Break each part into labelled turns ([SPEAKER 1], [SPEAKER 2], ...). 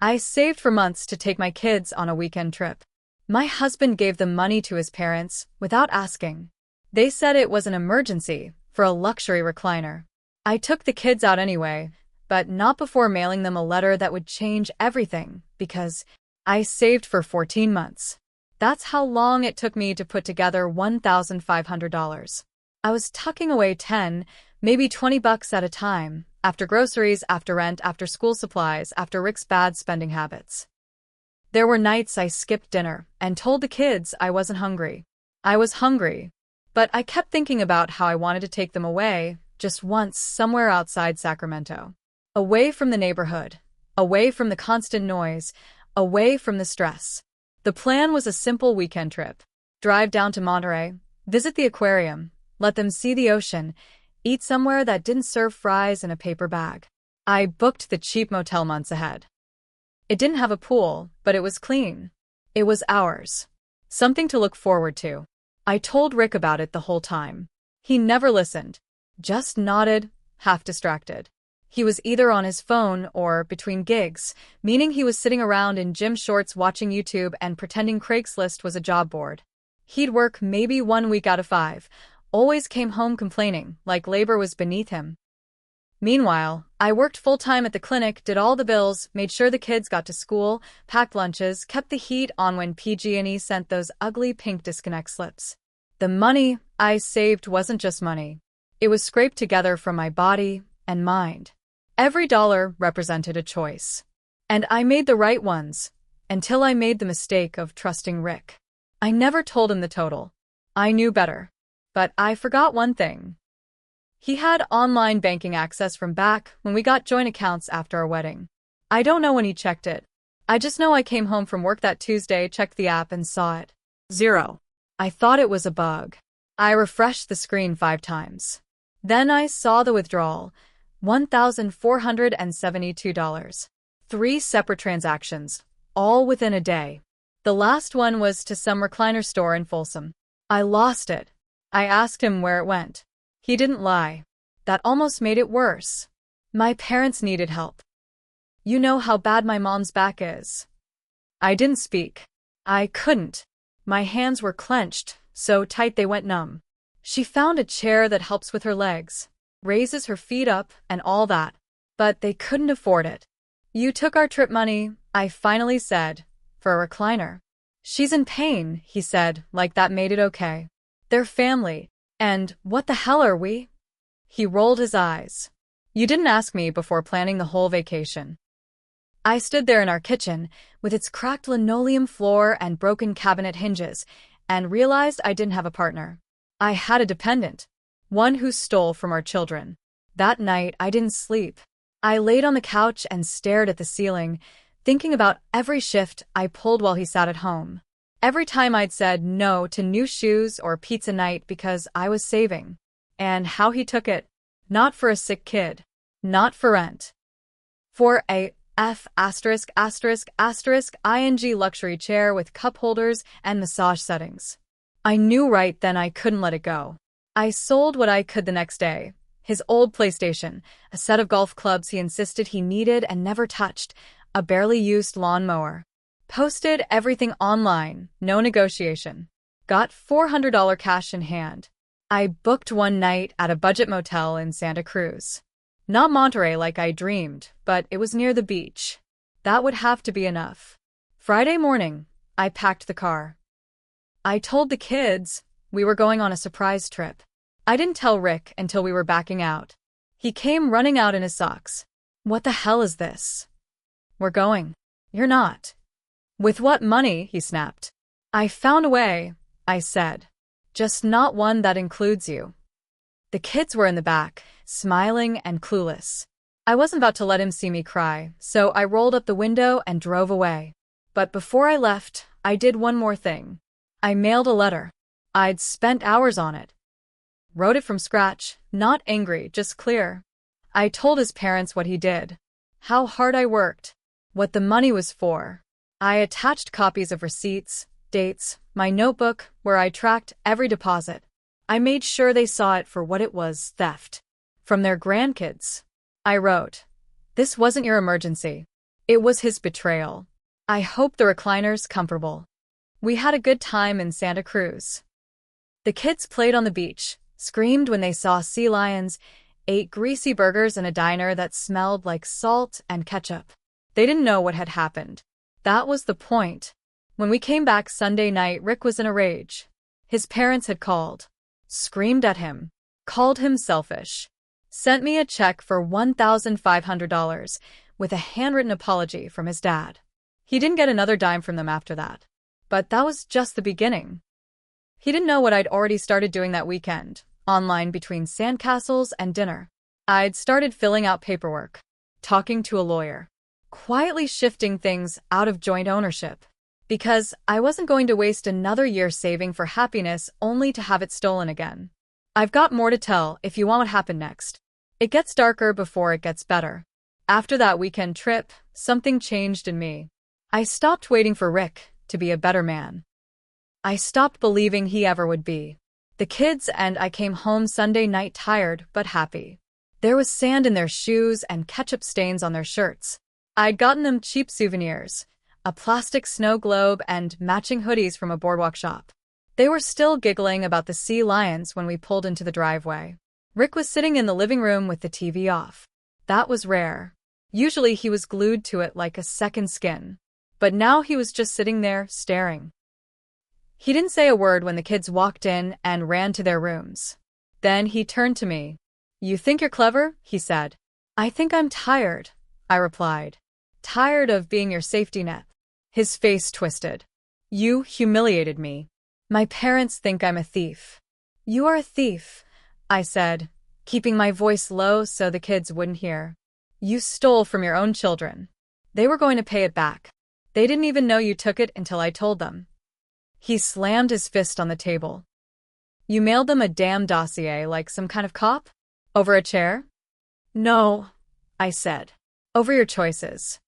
[SPEAKER 1] I saved for months to take my kids on a weekend trip. My husband gave the money to his parents without asking. They said it was an emergency for a luxury recliner. I took the kids out anyway, but not before mailing them a letter that would change everything, because I saved for 14 months. That's how long it took me to put together $1,500. I was tucking away 10, maybe $20 at a time, after groceries, after rent, after school supplies, after Rick's bad spending habits. There were nights I skipped dinner and told the kids I wasn't hungry. I was hungry, but I kept thinking about how I wanted to take them away, just once, somewhere outside Sacramento. Away from the neighborhood, away from the constant noise, away from the stress. The plan was a simple weekend trip. Drive down to Monterey, visit the aquarium, let them see the ocean, eat somewhere that didn't serve fries in a paper bag. I booked the cheap motel months ahead. It didn't have a pool, but it was clean. It was ours. Something to look forward to. I told Rick about it the whole time. He never listened. Just nodded, half distracted. He was either on his phone or between gigs, meaning he was sitting around in gym shorts watching YouTube and pretending Craigslist was a job board. He'd work maybe 1 week out of 5, always came home complaining, like labor was beneath him. Meanwhile, I worked full-time at the clinic, did all the bills, made sure the kids got to school, packed lunches, kept the heat on when PG&E sent those ugly pink disconnect slips. The money I saved wasn't just money. It was scraped together from my body and mind. Every dollar represented a choice. And I made the right ones, until I made the mistake of trusting Rick. I never told him the total. I knew better. But I forgot one thing. He had online banking access from back when we got joint accounts after our wedding. I don't know when he checked it. I just know I came home from work that Tuesday, checked the app, and saw it. 0. I thought it was a bug. I refreshed the screen 5 times. Then I saw the withdrawal. $1,472. 3 separate transactions, all within a day. The last one was to some recliner store in Folsom. I lost it. I asked him where it went. He didn't lie. That almost made it worse. My parents needed help. You know how bad my mom's back is. I didn't speak. I couldn't. My hands were clenched, so tight they went numb. She found a chair that helps with her legs, raises her feet up, and all that. But they couldn't afford it. You took our trip money, I finally said, for a recliner. She's in pain, he said, like that made it okay. They're family. And what the hell are we? He rolled his eyes. You didn't ask me before planning the whole vacation. I stood there in our kitchen, with its cracked linoleum floor and broken cabinet hinges, and realized I didn't have a partner. I had a dependent. One who stole from our children. That night, I didn't sleep. I laid on the couch and stared at the ceiling, thinking about every shift I pulled while he sat at home. Every time I'd said no to new shoes or pizza night because I was saving. And how he took it. Not for a sick kid. Not for rent. For a ***ing luxury chair with cup holders and massage settings. I knew right then I couldn't let it go. I sold what I could the next day. His old PlayStation, a set of golf clubs he insisted he needed and never touched, a barely used lawnmower. Posted everything online, no negotiation. Got $400 cash in hand. I booked one night at a budget motel in Santa Cruz. Not Monterey like I dreamed, but it was near the beach. That would have to be enough. Friday morning, I packed the car. I told the kids we were going on a surprise trip. I didn't tell Rick until we were backing out. He came running out in his socks. What the hell is this? We're going. You're not. With what money? He snapped. I found a way, I said. Just not one that includes you. The kids were in the back, smiling and clueless. I wasn't about to let him see me cry, so I rolled up the window and drove away. But before I left, I did one more thing. I mailed a letter. I'd spent hours on it. Wrote it from scratch, not angry, just clear. I told his parents what he did. How hard I worked. What the money was for. I attached copies of receipts, dates, my notebook, where I tracked every deposit. I made sure they saw it for what it was, theft. From their grandkids. I wrote, "This wasn't your emergency. It was his betrayal. I hope the recliner's comfortable. We had a good time in Santa Cruz. The kids played on the beach, screamed when they saw sea lions, ate greasy burgers in a diner that smelled like salt and ketchup. They didn't know what had happened. That was the point. When we came back Sunday night, Rick was in a rage. His parents had called, screamed at him, called him selfish, sent me a check for $1,500 with a handwritten apology from his dad. He didn't get another dime from them after that. But that was just the beginning. He didn't know what I'd already started doing that weekend, online between sandcastles and dinner. I'd started filling out paperwork, talking to a lawyer, quietly shifting things out of joint ownership. Because I wasn't going to waste another year saving for happiness only to have it stolen again. I've got more to tell if you want what happened next. It gets darker before it gets better. After that weekend trip, something changed in me. I stopped waiting for Rick to be a better man. I stopped believing he ever would be. The kids and I came home Sunday night tired but happy. There was sand in their shoes and ketchup stains on their shirts. I'd gotten them cheap souvenirs, a plastic snow globe and matching hoodies from a boardwalk shop. They were still giggling about the sea lions when we pulled into the driveway. Rick was sitting in the living room with the TV off. That was rare. Usually he was glued to it like a second skin. But now he was just sitting there, staring. He didn't say a word when the kids walked in and ran to their rooms. Then he turned to me. "You think you're clever?" he said. "I think I'm tired," I replied. "Tired of being your safety net." His face twisted. "You humiliated me. My parents think I'm a thief." "You are a thief," I said, keeping my voice low so the kids wouldn't hear. "You stole from your own children. They were going to pay it back. They didn't even know you took it until I told them." He slammed his fist on the table. "You mailed them a damn dossier like some kind of cop? Over a chair?" "No," I said. "Over your choices."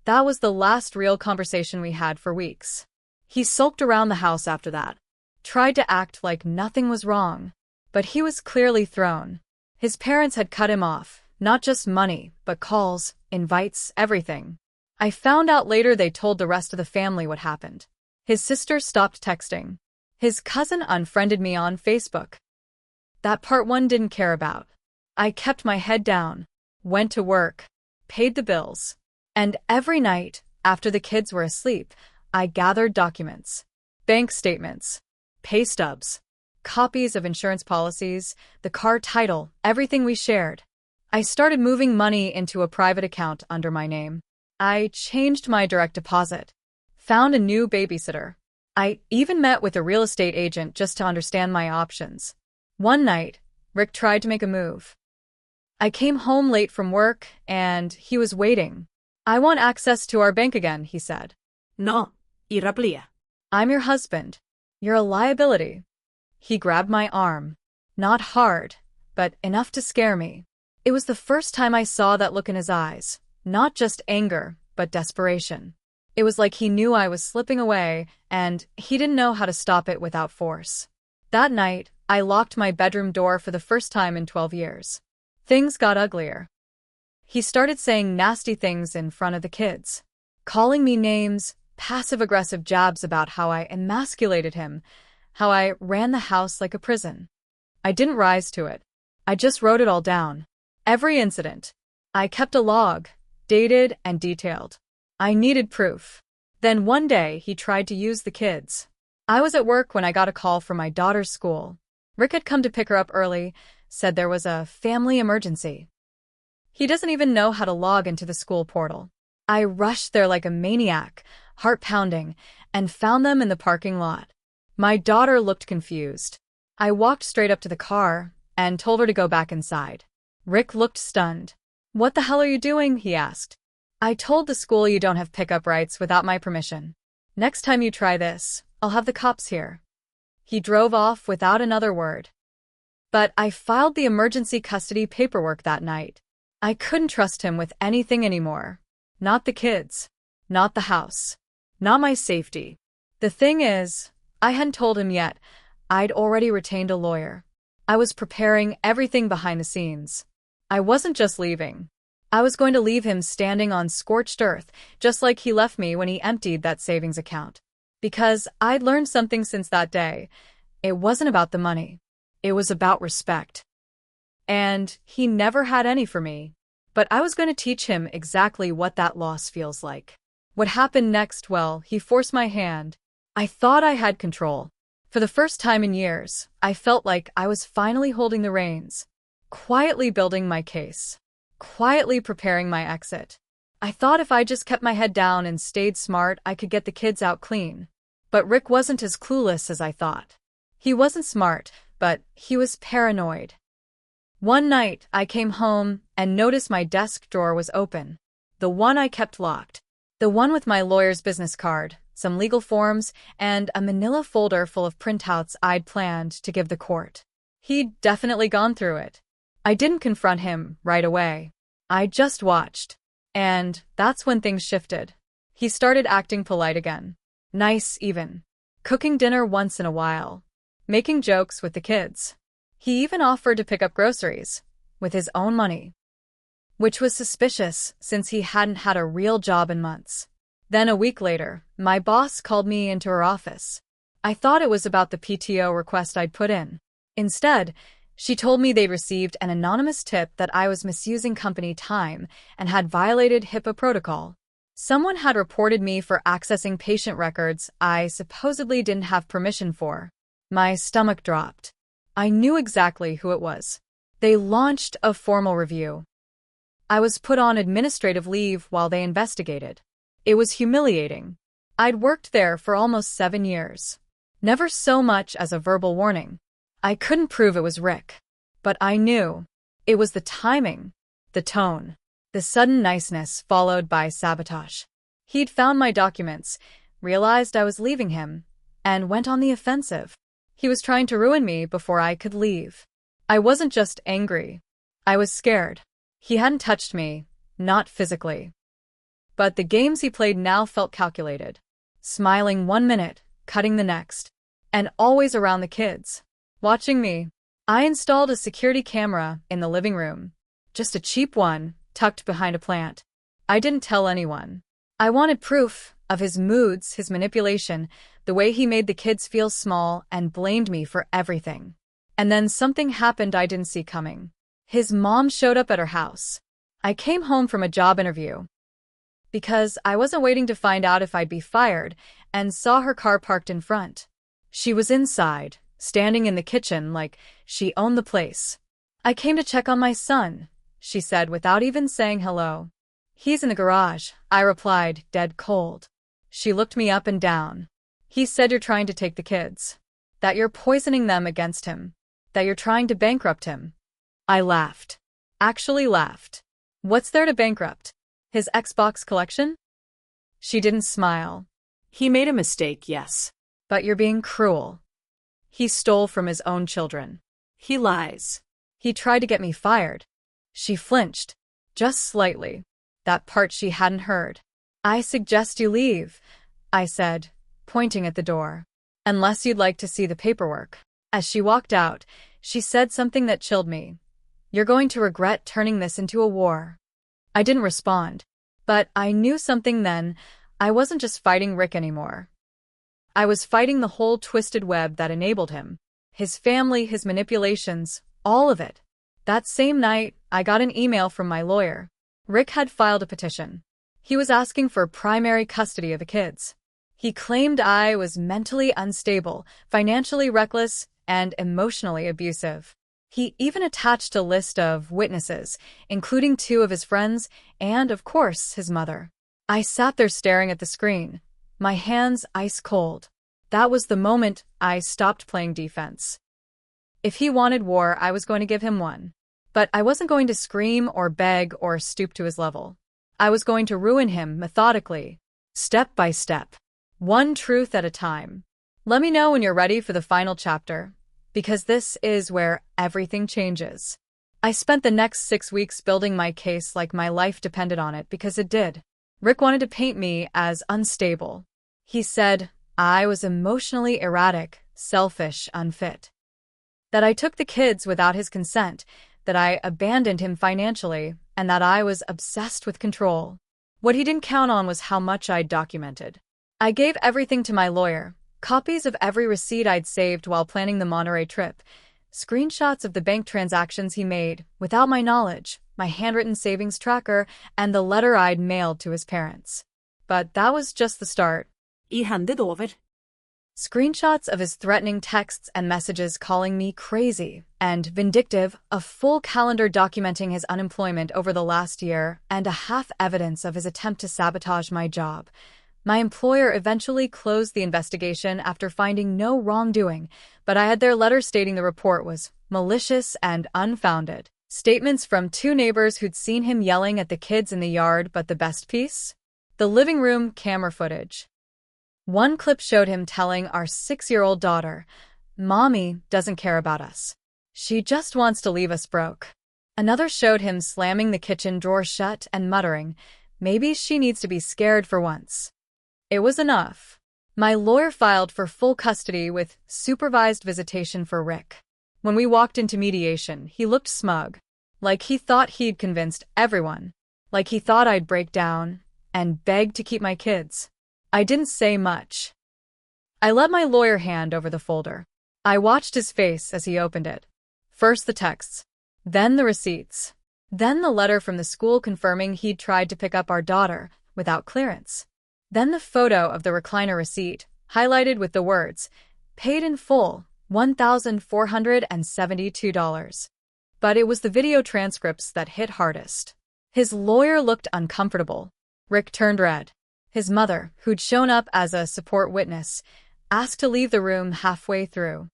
[SPEAKER 1] That was the last real conversation we had for weeks. He sulked around the house after that, tried to act like nothing was wrong. But he was clearly thrown. His parents had cut him off, not just money, but calls, invites, everything. I found out later they told the rest of the family what happened. His sister stopped texting. His cousin unfriended me on Facebook. That part one didn't care about. I kept my head down, went to work, paid the bills. And every night, after the kids were asleep, I gathered documents, bank statements, pay stubs, copies of insurance policies, the car title, everything we shared. I started moving money into a private account under my name. I changed my direct deposit, found a new babysitter. I even met with a real estate agent just to understand my options. One night, Rick tried to make a move. I came home late from work, and he was waiting. "I want access to our bank again," he said.
[SPEAKER 2] No, irraplia.
[SPEAKER 1] "I'm your husband. You're a liability." He grabbed my arm. Not hard, but enough to scare me. It was the first time I saw that look in his eyes. Not just anger, but desperation. It was like he knew I was slipping away, and he didn't know how to stop it without force. That night, I locked my bedroom door for the first time in 12 years. Things got uglier. He started saying nasty things in front of the kids, calling me names, passive-aggressive jabs about how I emasculated him, how I ran the house like a prison. I didn't rise to it. I just wrote it all down. Every incident. I kept a log, dated and detailed. I needed proof. Then one day, he tried to use the kids. I was at work when I got a call from my daughter's school. Rick had come to pick her up early, said there was a family emergency. He doesn't even know how to log into the school portal. I rushed there like a maniac, heart pounding, and found them in the parking lot. My daughter looked confused. I walked straight up to the car and told her to go back inside. Rick looked stunned. "What the hell are you doing?" he asked. "I told the school you don't have pickup rights without my permission. Next time you try this, I'll have the cops here." He drove off without another word. But I filed the emergency custody paperwork that night. I couldn't trust him with anything anymore. Not the kids. Not the house. Not my safety. The thing is, I hadn't told him yet. I'd already retained a lawyer. I was preparing everything behind the scenes. I wasn't just leaving. I was going to leave him standing on scorched earth, just like he left me when he emptied that savings account. Because I'd learned something since that day. It wasn't about the money. It was about respect. And he never had any for me. But I was going to teach him exactly what that loss feels like. What happened next? Well, he forced my hand. I thought I had control. For the first time in years, I felt like I was finally holding the reins. Quietly building my case. Quietly preparing my exit. I thought if I just kept my head down and stayed smart, I could get the kids out clean. But Rick wasn't as clueless as I thought. He wasn't smart, but he was paranoid. One night, I came home and noticed my desk drawer was open. The one I kept locked. The one with my lawyer's business card, some legal forms, and a manila folder full of printouts I'd planned to give the court. He'd definitely gone through it. I didn't confront him right away. I just watched. And that's when things shifted. He started acting polite again. Nice, even. Cooking dinner once in a while. Making jokes with the kids. He even offered to pick up groceries, with his own money. Which was suspicious, since he hadn't had a real job in months. Then a week later, my boss called me into her office. I thought it was about the PTO request I'd put in. Instead, she told me they'd received an anonymous tip that I was misusing company time and had violated HIPAA protocol. Someone had reported me for accessing patient records I supposedly didn't have permission for. My stomach dropped. I knew exactly who it was. They launched a formal review. I was put on administrative leave while they investigated. It was humiliating. I'd worked there for almost 7 years. Never so much as a verbal warning. I couldn't prove it was Rick. But I knew. It was the timing, the tone, the sudden niceness followed by sabotage. He'd found my documents, realized I was leaving him, and went on the offensive. He was trying to ruin me before I could leave. I wasn't just angry. I was scared. He hadn't touched me, not physically. But the games he played now felt calculated. Smiling 1 minute, cutting the next. And always around the kids. Watching me. I installed a security camera in the living room. Just a cheap one, tucked behind a plant. I didn't tell anyone. I wanted proof of his moods, his manipulation, the way he made the kids feel small and blamed me for everything. And then something happened I didn't see coming. His mom showed up at her house. I came home from a job interview. Because I wasn't waiting to find out if I'd be fired, and saw her car parked in front. She was inside, standing in the kitchen like she owned the place. I came to check on my son, she said without even saying hello. He's in the garage, I replied, dead cold. She looked me up and down. He said you're trying to take the kids. That you're poisoning them against him. That you're trying to bankrupt him. I laughed. Actually laughed. What's there to bankrupt? His Xbox collection? She didn't smile.
[SPEAKER 2] He made a mistake, yes.
[SPEAKER 1] But you're being cruel. He stole from his own children.
[SPEAKER 2] He lies.
[SPEAKER 1] He tried to get me fired. She flinched. Just slightly. That part she hadn't heard. I suggest you leave, I said, pointing at the door. Unless you'd like to see the paperwork. As she walked out, she said something that chilled me. You're going to regret turning this into a war. I didn't respond. But I knew something then. I wasn't just fighting Rick anymore. I was fighting the whole twisted web that enabled him. His family, his manipulations, all of it. That same night, I got an email from my lawyer. Rick had filed a petition. He was asking for primary custody of the kids. He claimed I was mentally unstable, financially reckless, and emotionally abusive. He even attached a list of witnesses, including 2 of his friends and, of course, his mother. I sat there staring at the screen, my hands ice cold. That was the moment I stopped playing defense. If he wanted war, I was going to give him one. But I wasn't going to scream or beg or stoop to his level. I was going to ruin him methodically, step by step, one truth at a time. Let me know when you're ready for the final chapter, because this is where everything changes. I spent the next 6 weeks building my case like my life depended on it, because it did. Rick wanted to paint me as unstable. He said I was emotionally erratic, selfish, unfit. That I took the kids without his consent, that I abandoned him financially, and that I was obsessed with control. What he didn't count on was how much I'd documented. I gave everything to my lawyer, copies of every receipt I'd saved while planning the Monterey trip, screenshots of the bank transactions he made, without my knowledge, my handwritten savings tracker, and the letter I'd mailed to his parents. But that was just the start.
[SPEAKER 2] I handed over.
[SPEAKER 1] Screenshots of his threatening texts and messages calling me crazy and vindictive, a full calendar documenting his unemployment over the last year, and a half evidence of his attempt to sabotage my job. My employer eventually closed the investigation after finding no wrongdoing, but I had their letter stating the report was malicious and unfounded. Statements from 2 neighbors who'd seen him yelling at the kids in the yard, but the best piece? The living room camera footage. One clip showed him telling our 6-year-old daughter, "Mommy doesn't care about us. She just wants to leave us broke." Another showed him slamming the kitchen drawer shut and muttering, "Maybe she needs to be scared for once." It was enough. My lawyer filed for full custody with supervised visitation for Rick. When we walked into mediation, he looked smug, like he thought he'd convinced everyone, like he thought I'd break down and beg to keep my kids. I didn't say much. I let my lawyer hand over the folder. I watched his face as he opened it. First the texts, then the receipts, then the letter from the school confirming he'd tried to pick up our daughter without clearance, then the photo of the recliner receipt, highlighted with the words, "Paid in full, $1,472. But it was the video transcripts that hit hardest. His lawyer looked uncomfortable. Rick turned red. His mother, who'd shown up as a support witness, asked to leave the room halfway through.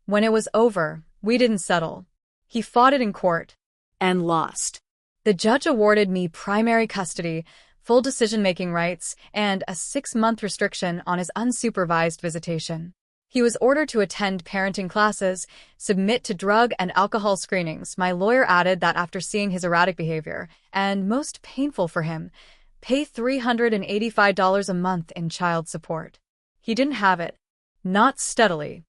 [SPEAKER 1] When it was over, we didn't settle. He fought it in court.
[SPEAKER 2] And lost.
[SPEAKER 1] The judge awarded me primary custody, full decision-making rights, and a 6-month restriction on his unsupervised visitation. He was ordered to attend parenting classes, submit to drug and alcohol screenings. My lawyer added that after seeing his erratic behavior, and most painful for him, pay $385 a month in child support. He didn't have it. Not steadily.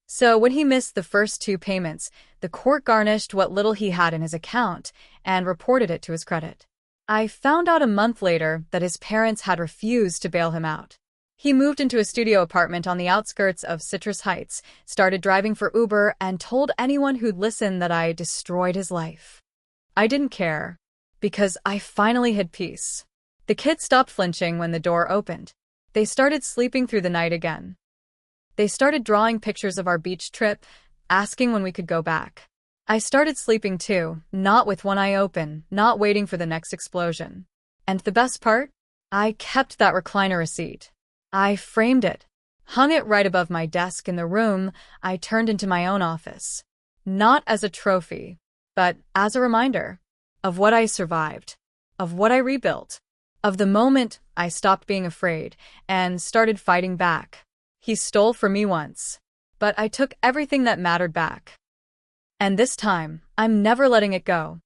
[SPEAKER 1] So when he missed the first 2 payments, the court garnished what little he had in his account and reported it to his credit. I found out a month later that his parents had refused to bail him out. He moved into a studio apartment on the outskirts of Citrus Heights, started driving for Uber, and told anyone who'd listen that I destroyed his life. I didn't care, because I finally had peace. The kids stopped flinching when the door opened. They started sleeping through the night again. They started drawing pictures of our beach trip, asking when we could go back. I started sleeping too, not with one eye open, not waiting for the next explosion. And the best part? I kept that recliner receipt. I framed it, hung it right above my desk in the room I turned into my own office. Not as a trophy, but as a reminder of what I survived, of what I rebuilt, of the moment I stopped being afraid and started fighting back. He stole from me once, but I took everything that mattered back. And this time, I'm never letting it go.